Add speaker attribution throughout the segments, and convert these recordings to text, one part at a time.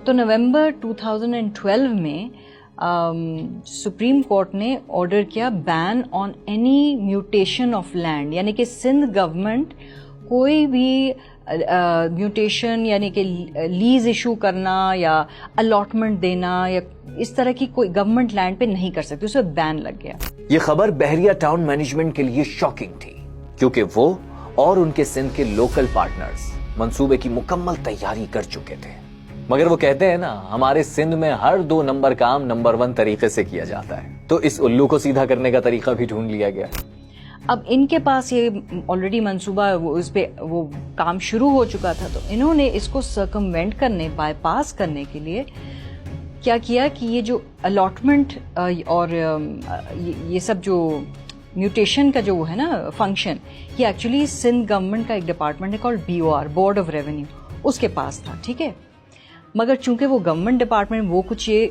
Speaker 1: تو نومبر 2012 میں supreme court نے آرڈر کیا ban on any mutation of land, یعنی کہ سندھ گورنمنٹ کوئی بھی میوٹیشن یعنی کہ لیز ایشو کرنا یا الاٹمنٹ دینا یا اس طرح کی کوئی گورنمنٹ لینڈ پہ نہیں کر سکتی، اس پہ بین لگ گیا.
Speaker 2: یہ خبر بحریہ ٹاؤن مینجمنٹ کے لیے شاکنگ تھی، کیونکہ وہ اور ان کے سندھ کے لوکل پارٹنرز منصوبے کی مکمل تیاری کر چکے تھے. مگر وہ کہتے ہیں نا، ہمارے سندھ میں ہر 2 نمبر کام نمبر 1 طریقے سے کیا جاتا ہے، تو اس الو کو سیدھا کرنے کا طریقہ بھی ڈھونڈ لیا گیا.
Speaker 1: اب ان کے پاس یہ آلریڈی منصوبہ اس پہ وہ کام شروع ہو چکا تھا، تو انہوں نے اس کو سرکموینٹ کرنے، بائی پاس کرنے کے لیے کیا کیا کہ یہ جو الاٹمنٹ اور یہ سب جو میوٹیشن کا جو ہے نا فنکشن، یہ ایکچولی سندھ گورنمنٹ کا ایک ڈپارٹمنٹ ہے called BOR، board of revenue, اس کے پاس تھا. ٹھیک ہے، مگر چونکہ وہ گورنمنٹ ڈپارٹمنٹ وہ کچھ یہ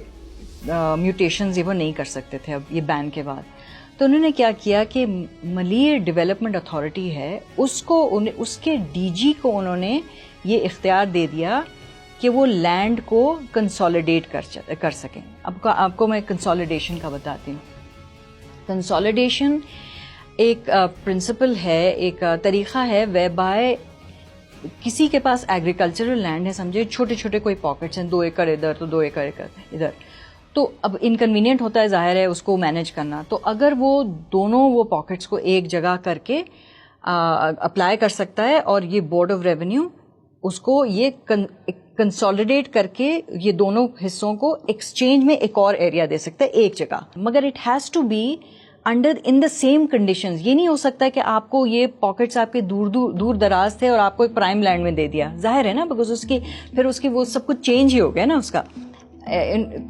Speaker 1: میوٹیشنز وہ نہیں کر سکتے تھے اب یہ بین کے بعد. تو انہوں نے کیا کیا کہ ملیح ڈیولپمنٹ اتھارٹی ہے اس کے DG کو انہوں نے یہ اختیار دے دیا کہ وہ لینڈ کو کنسالیڈیٹ کر سکیں. آپ کو میں کنسالیڈیشن کا بتاتی ہوں. کنسالیڈیشن ایک پرنسپل ہے، ایک طریقہ ہے وے بائے کسی کے پاس ایگریکلچرل لینڈ ہے، سمجھے چھوٹے چھوٹے کوئی پاکٹس ہیں، 2 ایکڑ ادھر تو 2 ایکڑ ادھر، تو اب انکنوینئنٹ ہوتا ہے ظاہر ہے اس کو مینج کرنا. تو اگر وہ دونوں وہ پاکٹس کو ایک جگہ کر کے اپلائی کر سکتا ہے اور یہ بورڈ آف ریونیو اس کو یہ کنسالیڈیٹ کر کے یہ دونوں حصوں کو ایکسچینج میں ایک اور ایریا دے سکتا ہے ایک جگہ، مگر it has to be in the same conditions. یہ نہیں ہو سکتا کہ آپ کو یہ پاکٹس آپ کے دور دراز تھے اور آپ کو ایک پرائم لینڈ میں دے دیا، ظاہر ہے نا، بیکاز اس کی وہ سب کچھ چینج ہی ہو گیا نا اس کا.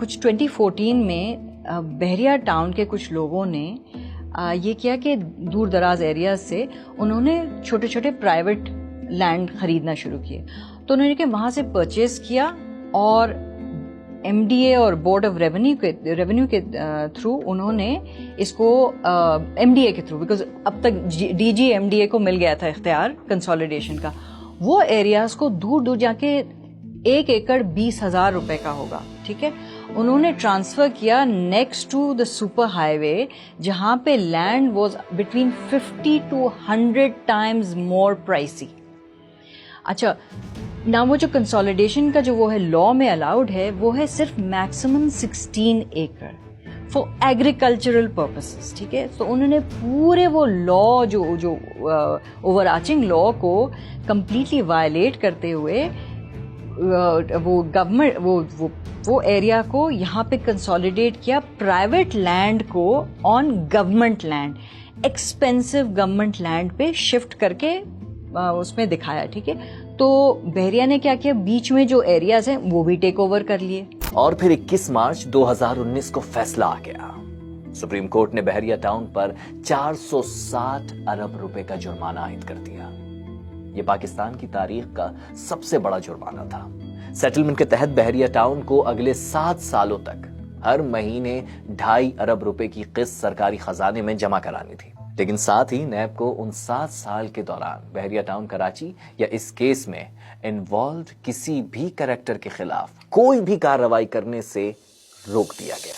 Speaker 1: کچھ 2014 میں بحریہ ٹاؤن کے کچھ لوگوں نے یہ کیا کہ دور دراز ایریاز سے انہوں نے چھوٹے چھوٹے پرائیویٹ لینڈ خریدنا شروع کیے. تو انہوں نے کہ وہاں سے پرچیز کیا اور MDA اور بورڈ آف ریونیو کے تھرو انہوں نے اس کو MDA کے تھرو، بیکاز اب تک DG MDA کو مل گیا تھا اختیار کنسالیڈیشن کا، وہ ایریاز کو دور دور جا کے 1 ایکڑ 20,000 روپے کا ہوگا. ٹھیک ہے، انہوں نے ٹرانسفر کیا next to the super highway وے، جہاں پہ land was between 50 to 100 times more pricey. اچھا، نہ وہ جو کنسالیڈیشن کا جو وہ ہے لا میں الاؤڈ ہے، وہ ہے صرف maximum 16 acre for agricultural purposes. ٹھیک ہے، تو انہوں نے پورے وہ لا جو اوور آرچنگ لا کو کمپلیٹلی وائلیٹ کرتے ہوئے وہ گورنمنٹ وہ ایریا کو یہاں پہ کنسالیڈیٹ کیا، پرائیویٹ لینڈ کو on government land, expensive government land پہ شفٹ کر کے اس میں دکھایا. ٹھیک ہے، تو بحریہ نے کیا کیا، بیچ میں جو ایریاز ہیں وہ بھی ٹیک اوور کر لیے.
Speaker 2: اور پھر 21 مارچ 2019 کو فیصلہ آ گیا. سپریم کورٹ نے بحریہ ٹاؤن پر 460 ارب روپے کا جرمانہ عائد کر دیا. یہ پاکستان کی تاریخ کا سب سے بڑا جرمانہ تھا. سیٹلمنٹ کے تحت بحریہ ٹاؤن کو اگلے 7 سالوں تک ہر مہینے 2.5 ارب روپے کی قسط سرکاری خزانے میں جمع کرانی تھی. لیکن ساتھ ہی نیب کو ان 7 سال کے دوران بحریہ ٹاؤن کراچی یا اس کیس میں انوالوڈ کسی بھی کریکٹر کے خلاف کوئی بھی کارروائی کرنے سے روک دیا گیا.